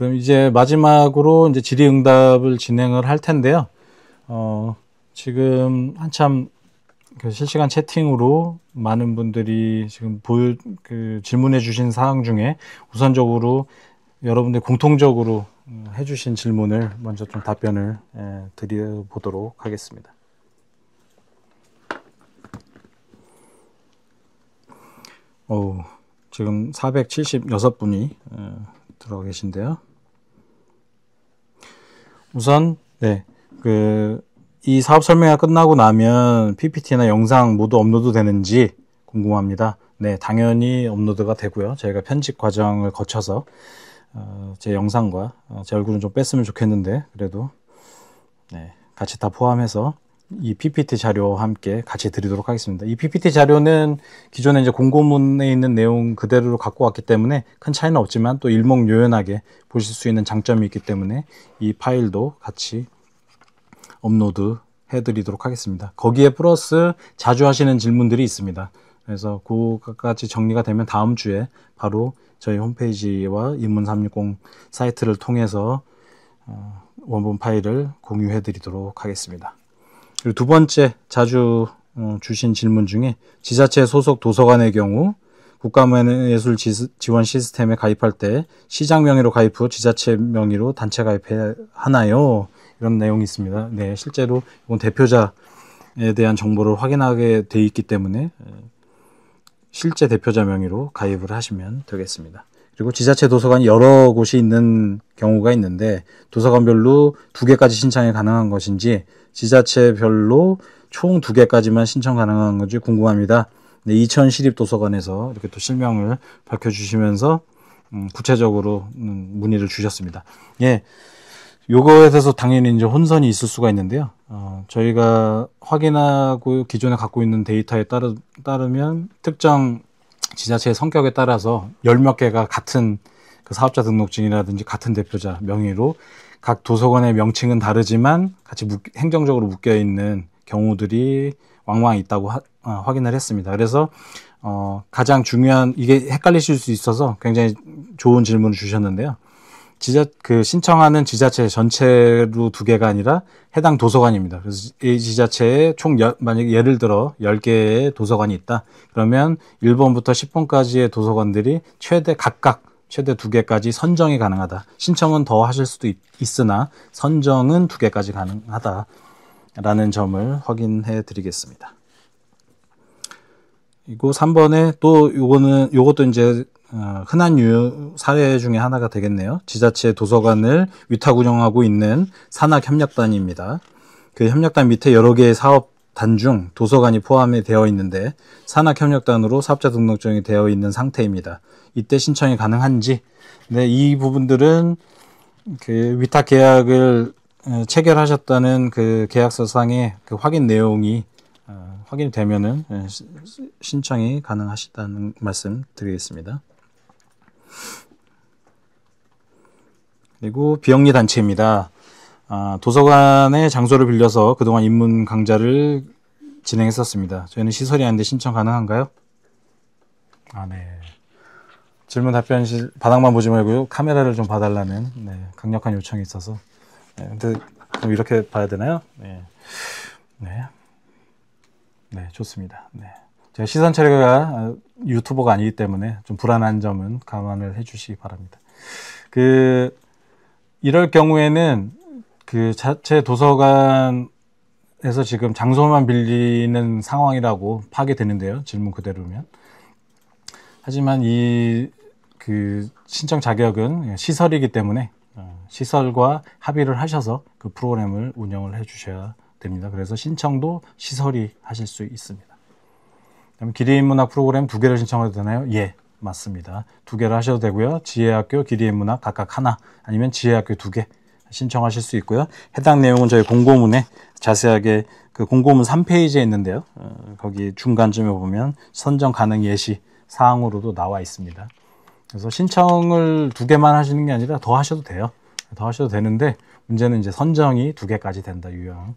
그럼 이제 마지막으로 이제 질의응답을 진행을 할 텐데요. 지금 한참 그 실시간 채팅으로 많은 분들이 지금 질문해 주신 사항 중에 우선적으로 여러분들 공통적으로 해주신 질문을 먼저 좀 답변을 드려보도록 하겠습니다. 지금 476분이 들어가 계신데요. 우선 이 사업 설명회가 끝나고 나면 PPT나 영상 모두 업로드 되는지 궁금합니다. 네, 당연히 업로드가 되고요. 저희가 편집 과정을 거쳐서 제 영상과 제 얼굴은 좀 뺐으면 좋겠는데 그래도 같이 다 포함해서 이 PPT 자료와 함께 같이 드리도록 하겠습니다. 이 PPT 자료는 기존에 이제 공고문에 있는 내용 그대로 갖고 왔기 때문에 큰 차이는 없지만 또 일목요연하게 보실 수 있는 장점이 있기 때문에 이 파일도 같이 업로드 해드리도록 하겠습니다. 거기에 플러스 자주 하시는 질문들이 있습니다. 그래서 그것까지 정리가 되면 다음 주에 바로 저희 홈페이지와 인문360 사이트를 통해서 원본 파일을 공유해 드리도록 하겠습니다. 그리고 두 번째 자주 주신 질문 중에 지자체 소속 도서관의 경우 국가문예술 지원 시스템에 가입할 때 시장 명의로 가입 후 지자체 명의로 단체 가입하나요? 이런 내용이 있습니다. 네, 실제로 이건 대표자에 대한 정보를 확인하게 돼 있기 때문에 실제 대표자 명의로 가입을 하시면 되겠습니다. 그리고 지자체 도서관이 여러 곳이 있는 경우가 있는데 도서관별로 2개까지 신청이 가능한 것인지 지자체별로 총 2개까지만 신청 가능한 건지 궁금합니다. 네, 이천 시립도서관에서 이렇게 또 실명을 밝혀주시면서 구체적으로 문의를 주셨습니다. 예, 요거에 대해서 당연히 이제 혼선이 있을 수가 있는데요. 저희가 확인하고 기존에 갖고 있는 데이터에 따르면 특정 지자체의 성격에 따라서 10몇 개가 같은 그 사업자 등록증이라든지 같은 대표자 명의로 각 도서관의 명칭은 다르지만 같이 행정적으로 묶여 있는 경우들이 왕왕 있다고 확인을 했습니다. 그래서 가장 중요한 이게 헷갈리실 수 있어서 굉장히 좋은 질문을 주셨는데요. 신청하는 지자체 전체로 2개가 아니라 해당 도서관입니다. 그래서 이 지자체에 총 만약에 예를 들어 10개의 도서관이 있다. 그러면 1번부터 10번까지의 도서관들이 각각 최대 2개까지 선정이 가능하다. 신청은 더 하실 수도 있으나 선정은 2개까지 가능하다라는 점을 확인해 드리겠습니다. 그리고 3번에 또 요것도 이제 흔한 사례 중에 하나가 되겠네요. 지자체 도서관을 위탁 운영하고 있는 산학협력단입니다. 그 협력단 밑에 여러 개의 사업단 중 도서관이 포함이 되어 있는데 산학협력단으로 사업자 등록증이 되어 있는 상태입니다. 이때 신청이 가능한지, 네, 이 부분들은 그 위탁 계약을 체결하셨다는 그 계약서상의 그 확인 내용이 확인이 되면은 신청이 가능하시다는 말씀 드리겠습니다. 그리고 비영리 단체입니다. 도서관의 장소를 빌려서 그동안 인문 강좌를 진행했었습니다. 저희는 시설이 아닌데 신청 가능한가요? 네. 질문 답변실 바닥만 보지 말고요. 카메라를 좀 봐달라는 강력한 요청이 있어서. 근데 좀 이렇게 봐야 되나요? 네, 좋습니다. 네. 제가 시선 처리가 유튜버가 아니기 때문에 좀 불안한 점은 감안을 해주시기 바랍니다. 이럴 경우에는 그 자체 도서관에서 지금 장소만 빌리는 상황이라고 파악되는데요. 질문 그대로면. 하지만 신청 자격은 시설이기 때문에 시설과 합의를 하셔서 그 프로그램을 운영을 해 주셔야 됩니다. 그래서 신청도 시설이 하실 수 있습니다. 그다음에 기리인문학 프로그램 2개를 신청해도 되나요? 예, 맞습니다. 2개를 하셔도 되고요. 지혜학교, 기리인문학 각각 하나, 아니면 지혜학교 2개 신청하실 수 있고요. 해당 내용은 저희 공고문에 자세하게 그 공고문 3페이지에 있는데요. 거기 중간쯤에 보면 선정 가능 예시 사항으로도 나와 있습니다. 그래서 신청을 2개만 하시는 게 아니라 더 하셔도 돼요. 더 하셔도 되는데 문제는 이제 선정이 2개까지 된다. 유형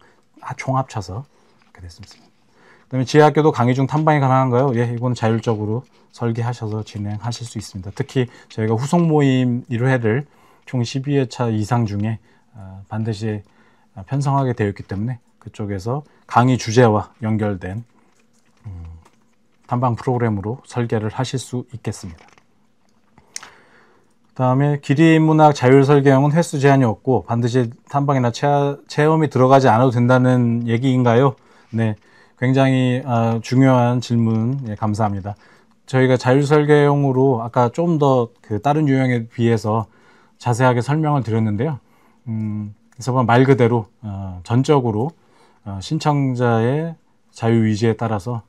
총 합쳐서 이렇게 됐습니다. 그다음에 지혜학교도 강의 중 탐방이 가능한가요? 예, 이건 자율적으로 설계하셔서 진행하실 수 있습니다. 특히 저희가 후속 모임 1회를 총 12회차 이상 중에 반드시 편성하게 되어 있기 때문에 그쪽에서 강의 주제와 연결된 탐방 프로그램으로 설계를 하실 수 있겠습니다. 그 다음에 기리인문학 자율설계형은 횟수 제한이 없고 반드시 탐방이나 체험이 들어가지 않아도 된다는 얘기인가요? 네, 굉장히 중요한 질문. 예, 감사합니다. 저희가 자율설계형으로 아까 좀 더 그 다른 유형에 비해서 자세하게 설명을 드렸는데요. 그래서 말 그대로 전적으로 신청자의 자유의지에 따라서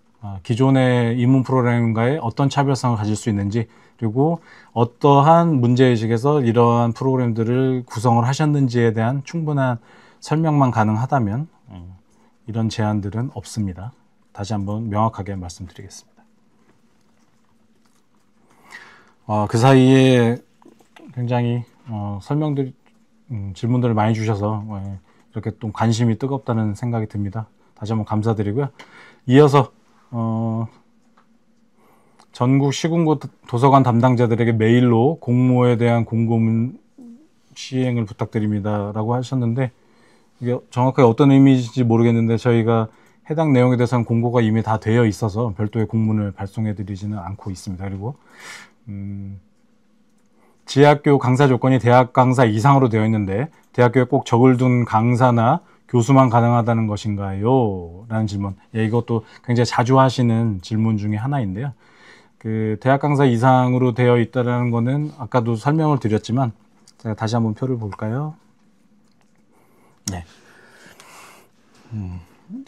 기존의 입문 프로그램과의 어떤 차별성을 가질 수 있는지, 그리고 어떠한 문제의식에서 이러한 프로그램들을 구성을 하셨는지에 대한 충분한 설명만 가능하다면 이런 제한들은 없습니다. 다시 한번 명확하게 말씀드리겠습니다. 그 사이에 굉장히 질문들을 많이 주셔서 이렇게 또 관심이 뜨겁다는 생각이 듭니다. 다시 한번 감사드리고요. 이어서 전국 시군구 도서관 담당자들에게 메일로 공모에 대한 공고문 시행을 부탁드립니다 라고 하셨는데, 이게 정확하게 어떤 의미인지 모르겠는데 저희가 해당 내용에 대해서는 공고가 이미 다 되어 있어서 별도의 공문을 발송해 드리지는 않고 있습니다. 그리고 지하학교 강사 조건이 대학 강사 이상으로 되어 있는데 대학교에 꼭 적을 둔 강사나 교수만 가능하다는 것인가요? 라는 질문. 예, 이것도 굉장히 자주 하시는 질문 중에 하나인데요. 그 대학 강사 이상으로 되어 있다는 거는 아까도 설명을 드렸지만 제가 다시 한번 표를 볼까요? 네.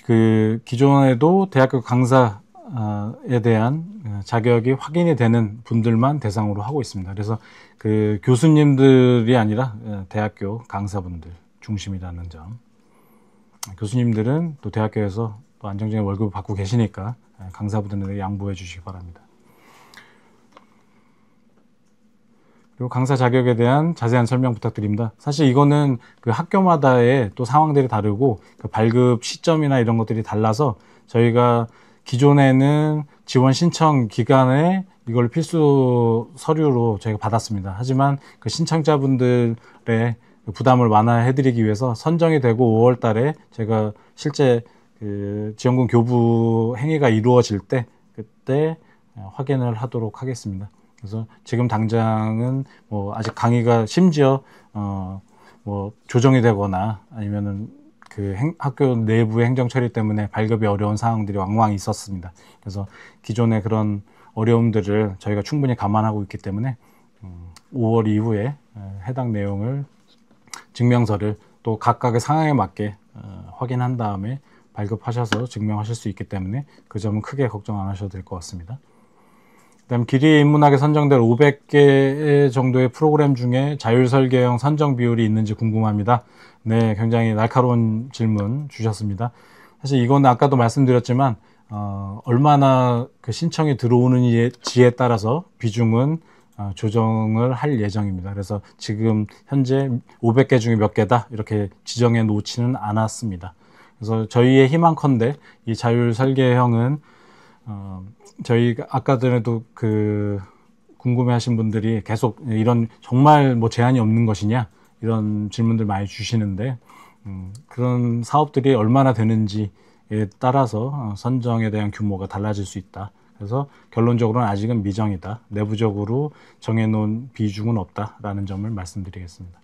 그 기존에도 대학교 강사에 대한 자격이 확인이 되는 분들만 대상으로 하고 있습니다. 그래서 그 교수님들이 아니라 대학교 강사분들 중심이라는 점. 교수님들은 또 대학교에서 또 안정적인 월급을 받고 계시니까 강사분들에게 양보해 주시기 바랍니다. 그리고 강사 자격에 대한 자세한 설명 부탁드립니다. 사실 이거는 그 학교마다의 또 상황들이 다르고 그 발급 시점이나 이런 것들이 달라서 저희가 기존에는 지원 신청 기간에 이걸 필수 서류로 저희가 받았습니다. 하지만 그 신청자분들의 부담을 완화해드리기 위해서 선정이 되고 5월 달에 제가 실제 그 지원금 교부 행위가 이루어질 때 그때 확인을 하도록 하겠습니다. 그래서 지금 당장은 뭐 아직 강의가 심지어 뭐 조정이 되거나 아니면은 그 학교 내부의 행정 처리 때문에 발급이 어려운 상황들이 왕왕 있었습니다. 그래서 기존의 그런 어려움들을 저희가 충분히 감안하고 있기 때문에 5월 이후에 해당 내용을 증명서를 또 각각의 상황에 맞게 확인한 다음에 발급하셔서 증명하실 수 있기 때문에 그 점은 크게 걱정 안 하셔도 될 것 같습니다. 그다음 기리인문학에 선정될 500개 정도의 프로그램 중에 자율설계형 선정 비율이 있는지 궁금합니다. 네, 굉장히 날카로운 질문 주셨습니다. 사실 이건 아까도 말씀드렸지만 얼마나 그 신청이 들어오는지에 따라서 비중은 조정을 할 예정입니다. 그래서 지금 현재 500개 중에 몇 개다 이렇게 지정해 놓지는 않았습니다. 그래서 저희의 희망컨대 이 자율설계형은 저희가 아까 전에도 그 궁금해하신 분들이 계속 이런 정말 뭐 제한이 없는 것이냐 이런 질문들 많이 주시는데 그런 사업들이 얼마나 되는지에 따라서 선정에 대한 규모가 달라질 수 있다. 그래서 결론적으로는 아직은 미정이다. 내부적으로 정해놓은 비중은 없다라는 점을 말씀드리겠습니다.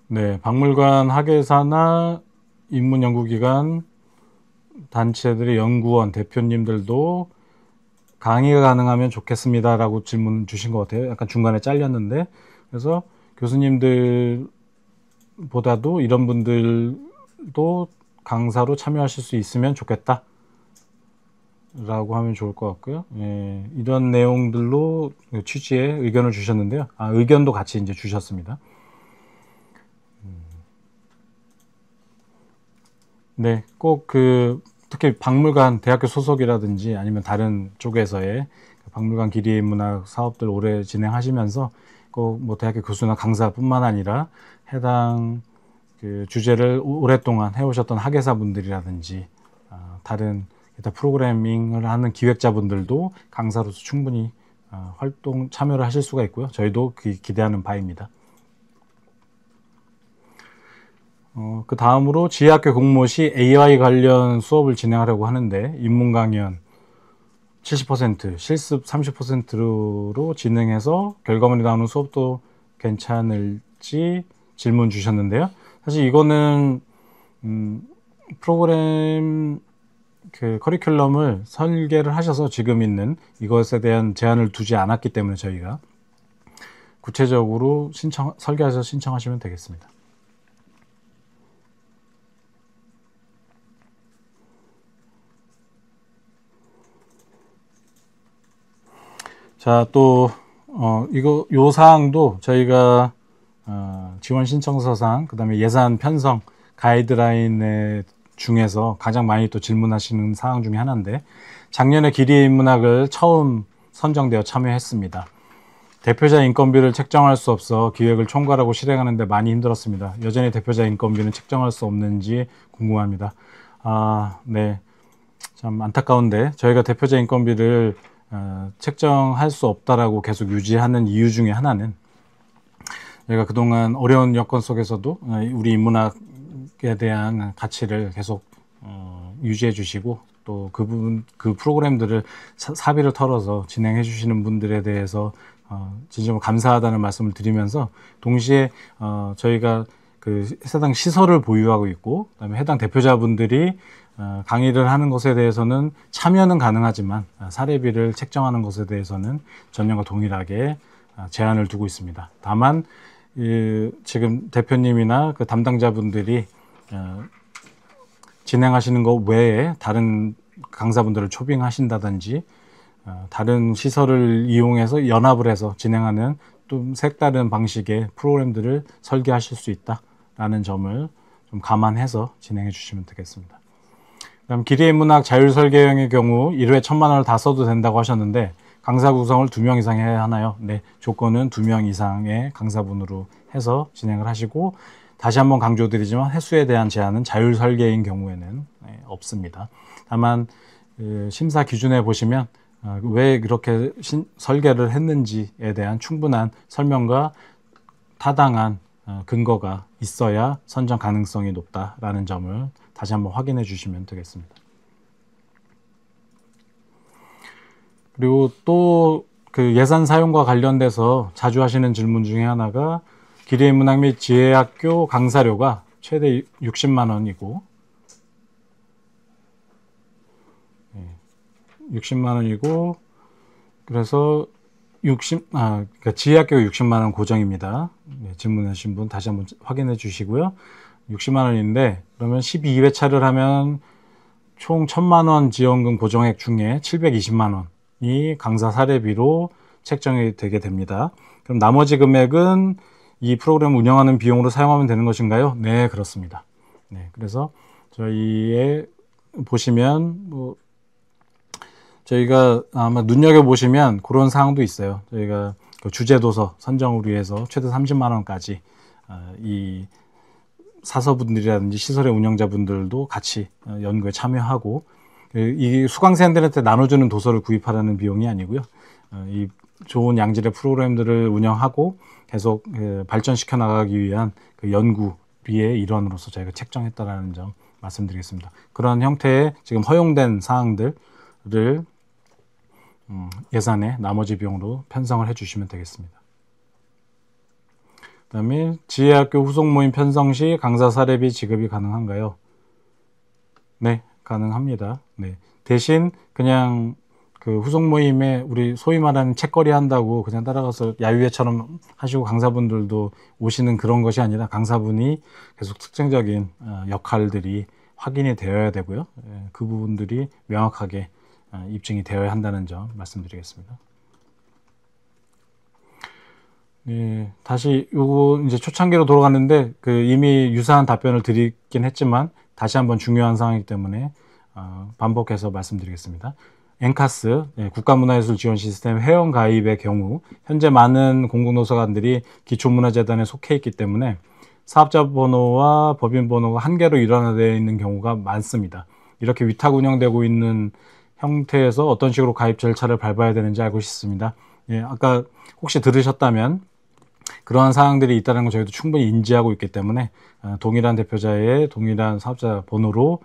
네, 박물관 학예사나 인문연구기관 단체들의 연구원 대표님들도 강의가 가능하면 좋겠습니다라고 질문 주신 것 같아요. 약간 중간에 잘렸는데, 그래서 교수님들보다도 이런 분들도 강사로 참여하실 수 있으면 좋겠다 라고 하면 좋을 것 같고요. 예, 이런 내용들로 취지에 의견을 주셨는데요. 의견도 같이 이제 주셨습니다. 네, 꼭 특히 박물관, 대학교 소속이라든지 아니면 다른 쪽에서의 박물관 기리문학 사업들 오래 진행하시면서 꼭 뭐 대학교 교수나 강사뿐만 아니라 해당 그 주제를 오랫동안 해오셨던 학예사분들이라든지 다른 기타 프로그래밍을 하는 기획자분들도 강사로서 충분히 활동 참여를 하실 수가 있고요. 저희도 기대하는 바입니다. 그 다음으로 지혜학교 공모시 AI 관련 수업을 진행하려고 하는데 입문 강연 70%, 실습 30%로 진행해서 결과물이 나오는 수업도 괜찮을지 질문 주셨는데요. 사실 이거는 프로그램 커리큘럼을 설계를 하셔서 지금 있는 이것에 대한 제한을 두지 않았기 때문에 저희가 구체적으로 설계해서 신청하시면 되겠습니다. 자, 또 요 사항도 저희가 지원 신청서상, 그 다음에 예산 편성 가이드라인 중에서 가장 많이 또 질문하시는 사항 중에 하나인데, 작년에 기리의 인문학을 처음 선정되어 참여했습니다. 대표자 인건비를 책정할 수 없어 기획을 총괄하고 실행하는데 많이 힘들었습니다. 여전히 대표자 인건비는 책정할 수 없는지 궁금합니다. 네. 참 안타까운데 저희가 대표자 인건비를 책정할 수 없다라고 계속 유지하는 이유 중에 하나는 저희가 그동안 어려운 여건 속에서도 우리 인문학에 대한 가치를 계속 유지해 주시고 또 그 프로그램들을 사비를 털어서 진행해 주시는 분들에 대해서 진심으로 감사하다는 말씀을 드리면서 동시에 저희가 그 해당 시설을 보유하고 있고 그다음에 해당 대표자분들이 강의를 하는 것에 대해서는 참여는 가능하지만 사례비를 책정하는 것에 대해서는 전년과 동일하게 제한을 두고 있습니다. 다만 지금 대표님이나 그 담당자분들이 진행하시는 것 외에 다른 강사분들을 초빙하신다든지 다른 시설을 이용해서 연합을 해서 진행하는 좀 색다른 방식의 프로그램들을 설계하실 수 있다라는 점을 좀 감안해서 진행해 주시면 되겠습니다. 그다음 기리의 인문학 자율설계형의 경우 1회 1,000만 원을 다 써도 된다고 하셨는데 강사 구성을 2명 이상 해야 하나요? 네, 조건은 2명 이상의 강사분으로 해서 진행을 하시고 다시 한번 강조드리지만 횟수에 대한 제한은 자율설계인 경우에는 없습니다. 다만 심사 기준에 보시면 왜 그렇게 설계를 했는지에 대한 충분한 설명과 타당한 근거가 있어야 선정 가능성이 높다라는 점을 다시 한번 확인해 주시면 되겠습니다. 그리고 또 그 예산 사용과 관련돼서 자주 하시는 질문 중에 하나가 기리의 인문학 및 지혜학교 강사료가 최대 60만 원이고 60만 원이고 그래서 그러니까 지혜학교가 60만 원 고정입니다. 네, 질문하신 분 다시 한번 확인해 주시고요. 60만 원인데 그러면 12회차를 하면 총 1,000만 원 지원금 고정액 중에 720만 원이 강사 사례비로 책정이 되게 됩니다. 그럼 나머지 금액은 이 프로그램 운영하는 비용으로 사용하면 되는 것인가요? 네, 그렇습니다. 네, 그래서 저희의 보시면 저희가 아마 눈여겨보시면 그런 사항도 있어요. 저희가 그 주제도서 선정을 위해서 최대 30만 원까지 이 사서분들이라든지 시설의 운영자분들도 같이 연구에 참여하고 이 수강생들한테 나눠주는 도서를 구입하라는 비용이 아니고요. 이 좋은 양질의 프로그램들을 운영하고 계속 발전시켜 나가기 위한 그 연구비의 일환으로서 저희가 책정했다라는 점 말씀드리겠습니다. 그런 형태의 지금 허용된 사항들을 예산의 나머지 비용으로 편성을 해주시면 되겠습니다. 그 다음에 지혜학교 후속 모임 편성 시 강사 사례비 지급이 가능한가요? 네, 가능합니다. 네. 대신 그냥 그 후속 모임에 우리 소위 말하는 책거리 한다고 그냥 따라가서 야유회처럼 하시고 강사분들도 오시는 그런 것이 아니라 강사분이 계속 특징적인 역할들이 확인이 되어야 되고요. 그 부분들이 명확하게 입증이 되어야 한다는 점 말씀드리겠습니다. 네, 다시 요거 이제 초창기로 돌아갔는데 이미 유사한 답변을 드리긴 했지만 다시 한번 중요한 사항이기 때문에 반복해서 말씀드리겠습니다. 엔카스 국가문화예술 지원 시스템 회원 가입의 경우 현재 많은 공공도서관들이 기초문화재단에 속해 있기 때문에 사업자 번호와 법인 번호가 한 개로 일원화되어 있는 경우가 많습니다. 이렇게 위탁 운영되고 있는 형태에서 어떤 식으로 가입 절차를 밟아야 되는지 알고 싶습니다. 예, 아까 혹시 들으셨다면 그러한 사항들이 있다는 걸 저희도 충분히 인지하고 있기 때문에 동일한 대표자의 동일한 사업자 번호로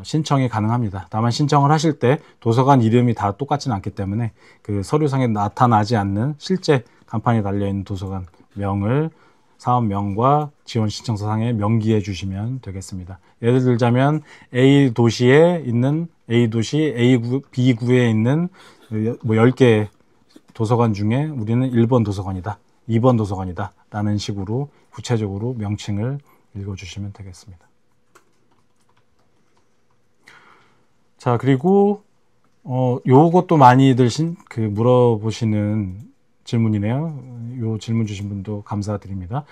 신청이 가능합니다. 다만 신청을 하실 때 도서관 이름이 다 똑같지는 않기 때문에 그 서류상에 나타나지 않는 실제 간판이 달려있는 도서관 명을 사업명과 지원 신청서상에 명기해 주시면 되겠습니다. 예를 들자면 A 도시에 있는 A도시 A구, B구에 있는 뭐 10개 도서관 중에 우리는 1번 도서관이다, 2번 도서관이다 라는 식으로 구체적으로 명칭을 읽어주시면 되겠습니다. 자, 그리고 요것도 많이들 물어보시는 질문이네요. 요 질문 주신 분도 감사드립니다.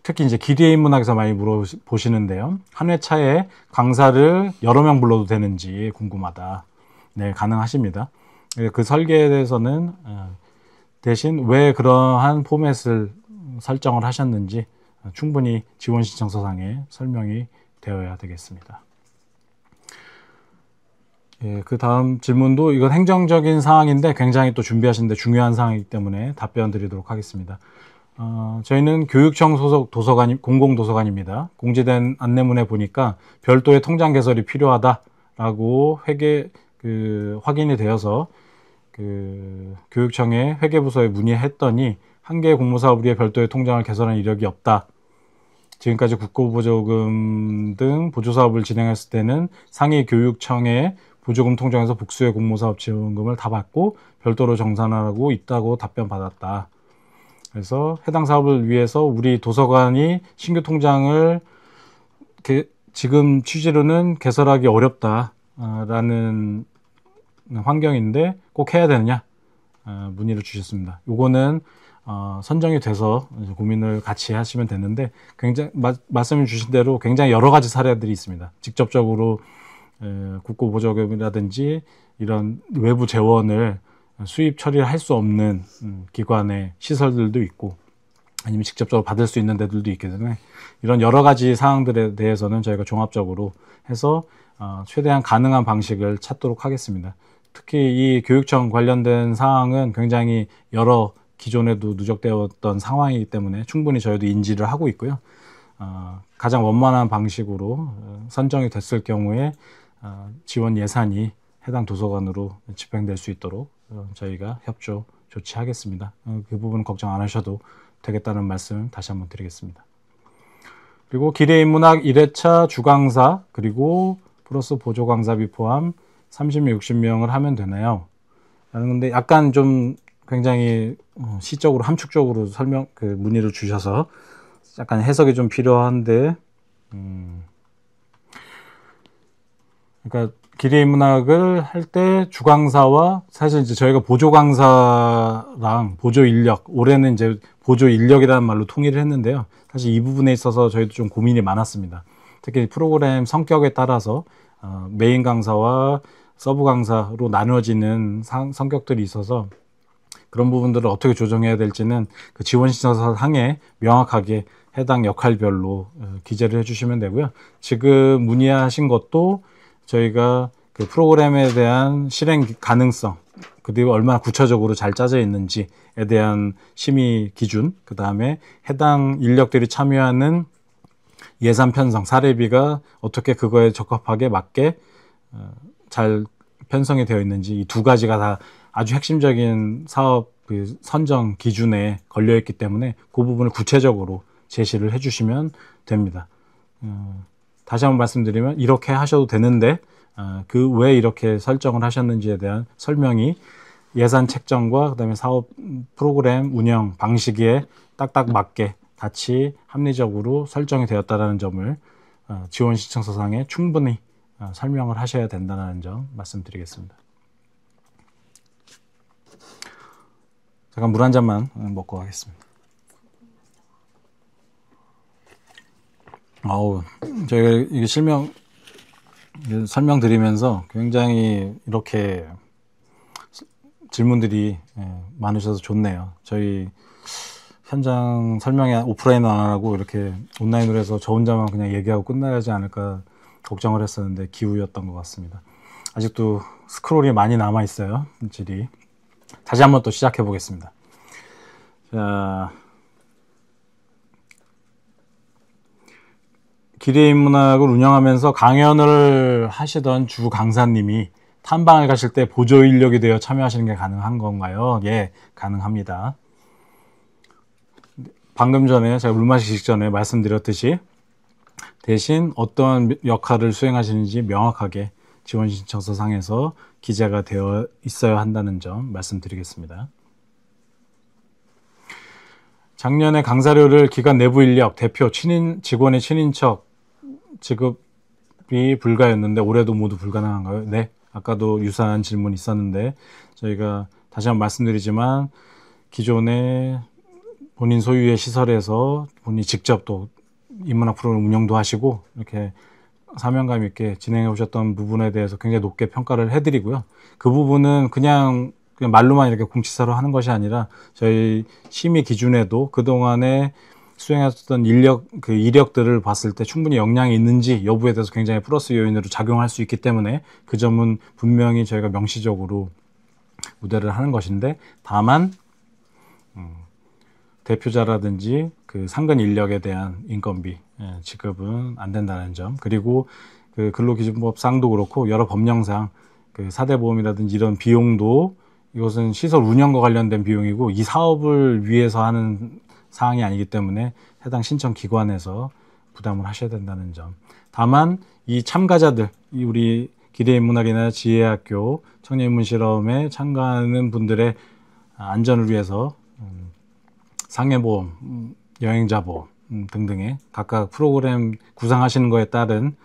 특히 이제 기대의 인문학에서 많이 물어보시는데요. 한 회차에 강사를 여러 명 불러도 되는지 궁금하다. 네, 가능하십니다. 그 설계에 대해서는 대신 왜 그러한 포맷을 설정을 하셨는지 충분히 지원 신청서상에 설명이 되어야 되겠습니다. 예, 그 다음 질문도 이건 행정적인 사항인데 굉장히 또 준비하시는데 중요한 사항이기 때문에 답변 드리도록 하겠습니다. 저희는 교육청 소속 공공도서관입니다. 공지된 안내문에 보니까 별도의 통장 개설이 필요하다라고 확인이 되어서 교육청에 회계부서에 문의했더니 한 개의 공모사업으로 별도의 통장을 개설한 이력이 없다. 지금까지 국고보조금 등 보조사업을 진행했을 때는 상위 교육청에 보조금 통장에서 복수의 공모사업 지원금을 다 받고 별도로 정산하고 있다고 답변받았다. 그래서 해당 사업을 위해서 우리 도서관이 신규 통장을 지금 취지로는 개설하기 어렵다라는 환경인데 꼭 해야 되느냐 문의를 주셨습니다. 요거는 선정이 돼서 고민을 같이 하시면 되는데 굉장히 말씀해 주신 대로 굉장히 여러 가지 사례들이 있습니다. 직접적으로 국고보조금이라든지 이런 외부 재원을 수입 처리를 할 수 없는 기관의 시설들도 있고 아니면 직접적으로 받을 수 있는 데들도 있기 때문에 이런 여러 가지 사항들에 대해서는 저희가 종합적으로 해서 최대한 가능한 방식을 찾도록 하겠습니다. 특히 이 교육청 관련된 사항은 굉장히 여러 기존에도 누적되었던 상황이기 때문에 충분히 저희도 인지를 하고 있고요. 가장 원만한 방식으로 선정이 됐을 경우에 지원 예산이 해당 도서관으로 집행될 수 있도록 저희가 협조 조치하겠습니다. 그 부분은 걱정 안 하셔도 되겠다는 말씀 다시 한번 드리겠습니다. 그리고 기대인문학 1회차 주강사 그리고 플러스 보조강사비 포함 30명, 60명을 하면 되나요? 그런데 약간 좀 굉장히 시적으로 함축적으로 문의를 주셔서 약간 해석이 좀 필요한데, 그러니까 기대인문학을 할 때 주강사와 사실 이제 저희가 보조강사랑 보조 인력, 올해는 이제 보조 인력이라는 말로 통일을 했는데요. 사실 이 부분에 있어서 저희도 좀 고민이 많았습니다. 특히 프로그램 성격에 따라서 메인 강사와 서브 강사로 나누어지는 성격들이 있어서 그런 부분들을 어떻게 조정해야 될지는 그 지원 신청서 상에 명확하게 해당 역할별로 기재를 해주시면 되고요. 지금 문의하신 것도 저희가 그 프로그램에 대한 실행 가능성, 그리고 얼마나 구체적으로 잘 짜져 있는지에 대한 심의 기준, 그 다음에 해당 인력들이 참여하는 예산 편성, 사례비가 어떻게 그거에 적합하게 맞게 잘 편성이 되어 있는지 이 두 가지가 다 아주 핵심적인 사업 선정 기준에 걸려 있기 때문에 그 부분을 구체적으로 제시를 해주시면 됩니다. 다시 한번 말씀드리면 이렇게 하셔도 되는데 그 왜 이렇게 설정을 하셨는지에 대한 설명이 예산 책정과 그다음에 사업 프로그램 운영 방식에 딱딱 맞게 같이 합리적으로 설정이 되었다는 점을 지원 신청서상에 충분히 설명을 하셔야 된다는 점 말씀드리겠습니다. 잠깐 물 한 잔만 먹고 가겠습니다. 저희가 이게 설명드리면서 굉장히 이렇게 질문들이 많으셔서 좋네요. 저희 현장 설명에 오프라인은 안 하고 이렇게 온라인으로 해서 저 혼자만 그냥 얘기하고 끝나지 않을까 걱정을 했었는데 기우였던 것 같습니다. 아직도 스크롤이 많이 남아 있어요. 질이. 다시 한번 또 시작해 보겠습니다. 자, 기리인문학을 운영하면서 강연을 하시던 주 강사님이 탐방을 가실 때 보조 인력이 되어 참여하시는 게 가능한 건가요? 예, 가능합니다. 방금 전에 제가 물 마시기 직전에 말씀드렸듯이 대신 어떠한 역할을 수행하시는지 명확하게 지원 신청서상에서 기재가 되어 있어야 한다는 점 말씀드리겠습니다. 작년에 강사료를 기관 내부 인력, 대표, 직원의 친인척 지급이 불가였는데 올해도 모두 불가능한가요? 네, 아까도 유사한 질문이 있었는데 저희가 다시 한번 말씀드리지만 기존에 본인 소유의 시설에서 본인이 직접 또 인문학 프로그램 운영도 하시고 이렇게 사명감 있게 진행해 오셨던 부분에 대해서 굉장히 높게 평가를 해드리고요. 그 부분은 그냥 말로만 이렇게 공치사로 하는 것이 아니라 저희 심의 기준에도 그동안에 수행했던 이력들을 봤을 때 충분히 역량이 있는지 여부에 대해서 굉장히 플러스 요인으로 작용할 수 있기 때문에 그 점은 분명히 저희가 명시적으로 우대를 하는 것인데, 다만 대표자라든지 그 상근 인력에 대한 인건비 지급은 안 된다는 점, 그리고 그 근로기준법상도 그렇고 여러 법령상 그 사대보험이라든지 이런 비용도 이것은 시설 운영과 관련된 비용이고 이 사업을 위해서 하는 사항이 아니기 때문에 해당 신청 기관에서 부담을 하셔야 된다는 점. 다만 이 참가자들, 우리 기대인문학이나 지혜학교 청년인문 실험에 참가하는 분들의 안전을 위해서 상해보험, 여행자보험 등등의 각각 프로그램 구상하시는 거에 따른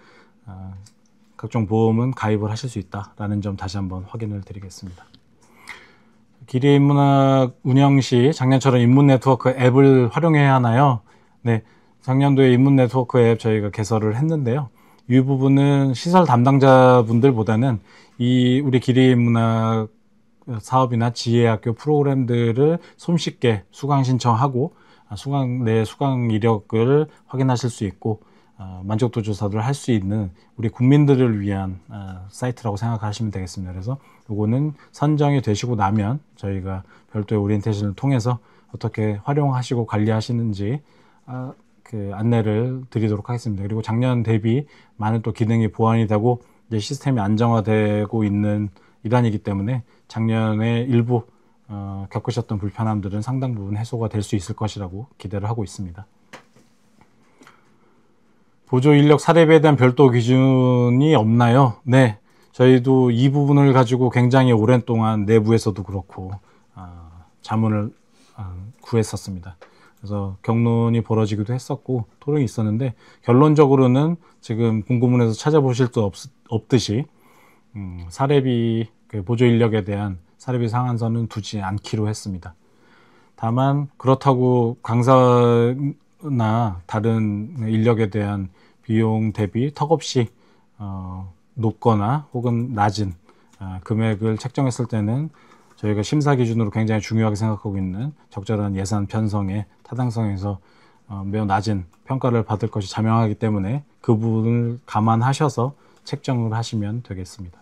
각종 보험은 가입을 하실 수 있다라는 점 다시 한번 확인을 드리겠습니다. 기리인문학 운영 시 작년처럼 인문네트워크 앱을 활용해야 하나요? 네, 작년도에 인문네트워크 앱 저희가 개설을 했는데요. 이 부분은 시설 담당자분들보다는 우리 기리인문학 사업이나 지혜학교 프로그램들을 손쉽게 수강 신청하고 내 수강 이력을 확인하실 수 있고 만족도 조사를 할 수 있는 우리 국민들을 위한 사이트라고 생각하시면 되겠습니다. 그래서 요거는 선정이 되시고 나면 저희가 별도의 오리엔테이션을 통해서 어떻게 활용하시고 관리하시는지 그 안내를 드리도록 하겠습니다. 그리고 작년 대비 많은 또 기능이 보완이 되고 이제 시스템이 안정화되고 있는 일환이기 때문에 작년에 일부 겪으셨던 불편함들은 상당 부분 해소가 될 수 있을 것이라고 기대를 하고 있습니다. 보조 인력 사례비에 대한 별도 기준이 없나요? 네, 저희도 이 부분을 가지고 굉장히 오랜 동안 내부에서도 그렇고 자문을 구했었습니다. 그래서 경론이 벌어지기도 했었고 토론이 있었는데 결론적으로는 지금 공고문에서 찾아보실 수 없듯이 사례비 보조 인력에 대한 사례비 상한선은 두지 않기로 했습니다. 다만 그렇다고 강사나 다른 인력에 대한 비용 대비 턱없이 높거나 혹은 낮은 금액을 책정했을 때는 저희가 심사 기준으로 굉장히 중요하게 생각하고 있는 적절한 예산 편성의 타당성에서 매우 낮은 평가를 받을 것이 자명하기 때문에 그 부분을 감안하셔서 책정을 하시면 되겠습니다.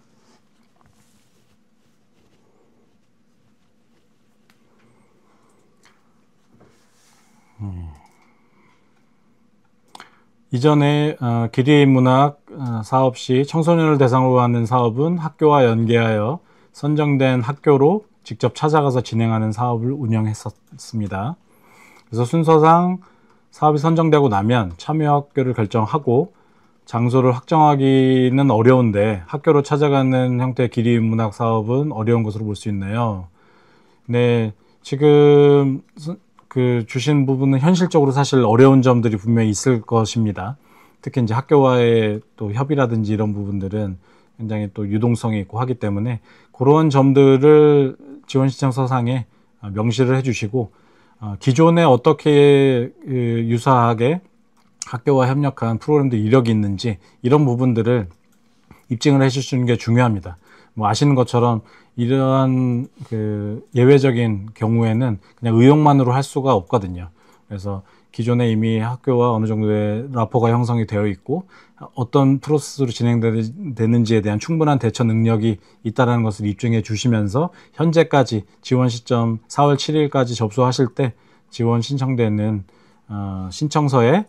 이전에 기리인문학 사업 시 청소년을 대상으로 하는 사업은 학교와 연계하여 선정된 학교로 직접 찾아가서 진행하는 사업을 운영했었습니다. 그래서 순서상 사업이 선정되고 나면 참여 학교를 결정하고 장소를 확정하기는 어려운데 학교로 찾아가는 형태의 기리인문학 사업은 어려운 것으로 볼 수 있네요. 네, 지금 그 주신 부분은 현실적으로 사실 어려운 점들이 분명히 있을 것입니다. 특히 이제 학교와의 또 협의라든지 이런 부분들은 굉장히 또 유동성이 있고 하기 때문에 그런 점들을 지원 신청서상에 명시를 해주시고 기존에 어떻게 유사하게 학교와 협력한 프로그램들 이력이 있는지 이런 부분들을 입증을 해주시는 게 중요합니다. 뭐 아시는 것처럼 이러한 그 예외적인 경우에는 그냥 의혹만으로 할 수가 없거든요. 그래서 기존에 이미 학교와 어느 정도의 라포가 형성이 되어 있고 어떤 프로세스로 진행되는지에 대한 충분한 대처 능력이 있다는 것을 입증해 주시면서 현재까지 지원 시점 4월 7일까지 접수하실 때 지원 신청되는 신청서에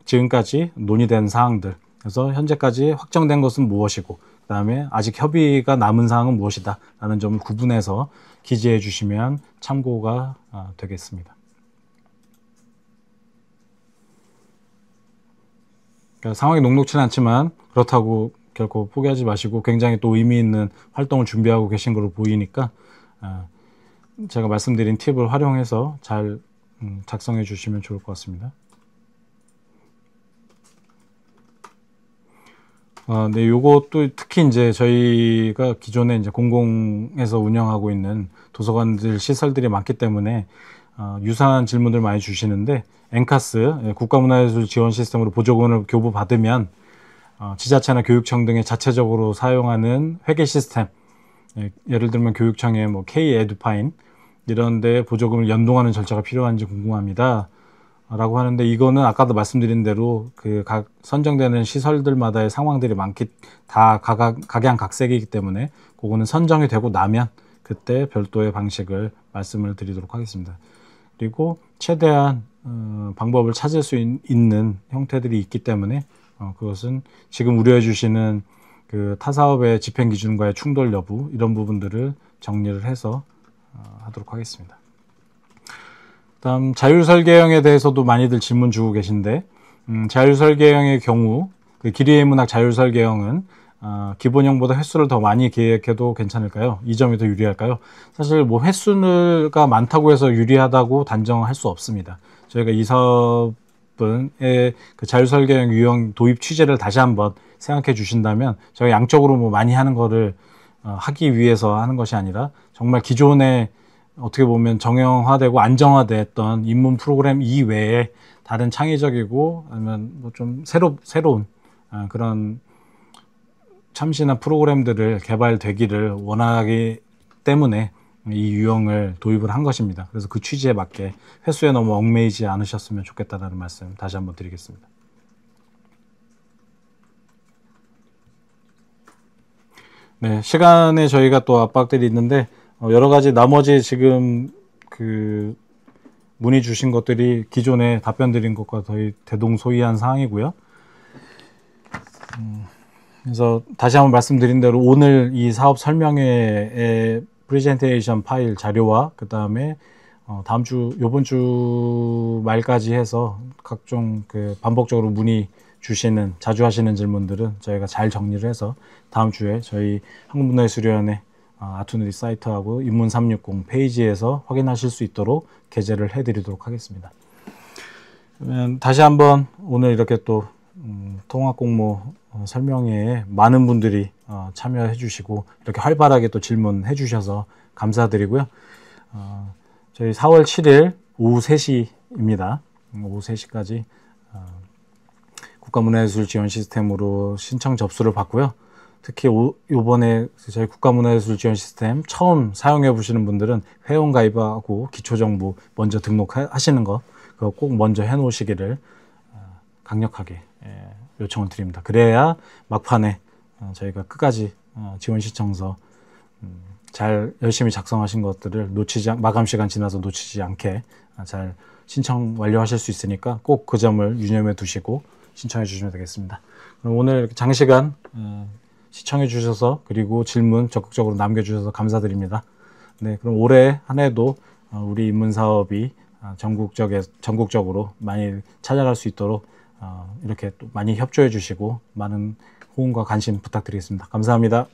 지금까지 논의된 사항들, 그래서 현재까지 확정된 것은 무엇이고 그 다음에 아직 협의가 남은 사항은 무엇이다 라는 점을 구분해서 기재해 주시면 참고가 되겠습니다. 그러니까 상황이 녹록치는 않지만 그렇다고 결코 포기하지 마시고 굉장히 또 의미 있는 활동을 준비하고 계신 걸로 보이니까 제가 말씀드린 팁을 활용해서 잘 작성해 주시면 좋을 것 같습니다. 네, 요것도 특히 이제 저희가 기존에 이제 공공에서 운영하고 있는 도서관들 시설들이 많기 때문에 유사한 질문들 많이 주시는데, 엔카스 국가문화예술 지원 시스템으로 보조금을 교부받으면 지자체나 교육청 등에 자체적으로 사용하는 회계 시스템, 예를 들면 교육청의 뭐 K-에듀파인 이런 데 보조금을 연동하는 절차가 필요한지 궁금합니다 라고 하는데, 이거는 아까도 말씀드린 대로 그 각 선정되는 시설들마다의 상황들이 다 각양각색이기 때문에 그거는 선정이 되고 나면 그때 별도의 방식을 말씀을 드리도록 하겠습니다. 그리고 최대한 방법을 찾을 수 있는 형태들이 있기 때문에 그것은 지금 우려해 주시는 그 타사업의 집행 기준과의 충돌 여부, 이런 부분들을 정리를 해서 하도록 하겠습니다. 다음 자율설계형에 대해서도 많이들 질문 주고 계신데, 자율설계형의 경우 그 길이의 문학 자율설계형은 기본형보다 횟수를 더 많이 계획해도 괜찮을까요? 이 점이 더 유리할까요? 사실 뭐 횟수가 많다고 해서 유리하다고 단정할 수 없습니다. 저희가 이 사업의 그 자율설계형 유형 도입 취지를 다시 한번 생각해 주신다면, 저희가 양적으로 뭐 많이 하는 거를 하기 위해서 하는 것이 아니라 정말 기존에 어떻게 보면 정형화되고 안정화됐던 입문 프로그램 이외에 다른 창의적이고 아니면 뭐 좀 새로운 그런 참신한 프로그램들을 개발되기를 원하기 때문에 이 유형을 도입을 한 것입니다. 그래서 그 취지에 맞게 횟수에 너무 얽매이지 않으셨으면 좋겠다는 말씀 다시 한번 드리겠습니다. 네, 시간에 저희가 또 압박들이 있는데 여러 가지 나머지 지금 그 문의 주신 것들이 기존에 답변 드린 것과 거의 대동소이한 사항이고요. 그래서 다시 한번 말씀드린 대로 오늘 이 사업 설명회의 프레젠테이션 파일 자료와 그 다음에 다음 주, 요번 주 말까지 해서 각종 그 반복적으로 문의 주시는, 자주 하시는 질문들은 저희가 잘 정리를 해서 다음 주에 저희 한국문화예술위원회 아투누리 사이트하고 입문 360 페이지에서 확인하실 수 있도록 게재를 해드리도록 하겠습니다. 그러면 다시 한번 오늘 이렇게 또 통합공모 설명회에 많은 분들이 참여해 주시고 이렇게 활발하게 또 질문해 주셔서 감사드리고요. 저희 4월 7일 오후 3시입니다. 오후 3시까지 국가문화예술 지원 시스템으로 신청 접수를 받고요. 특히 이번에 저희 국가문화예술 지원 시스템 처음 사용해 보시는 분들은 회원 가입하고 기초정보 먼저 등록하시는 거, 그거 꼭 먼저 해 놓으시기를 강력하게 요청을 드립니다. 그래야 막판에 저희가 끝까지 지원 신청서 잘 열심히 작성하신 것들을 마감 시간 지나서 놓치지 않게 잘 신청 완료하실 수 있으니까 꼭 그 점을 유념해 두시고 신청해 주시면 되겠습니다. 그럼 오늘 장시간 시청해 주셔서 그리고 질문 적극적으로 남겨주셔서 감사드립니다. 네, 그럼 올해 한 해도 우리 입문 사업이 전국적으로 많이 찾아갈 수 있도록 이렇게 또 많이 협조해 주시고 많은 호응과 관심 부탁드리겠습니다. 감사합니다.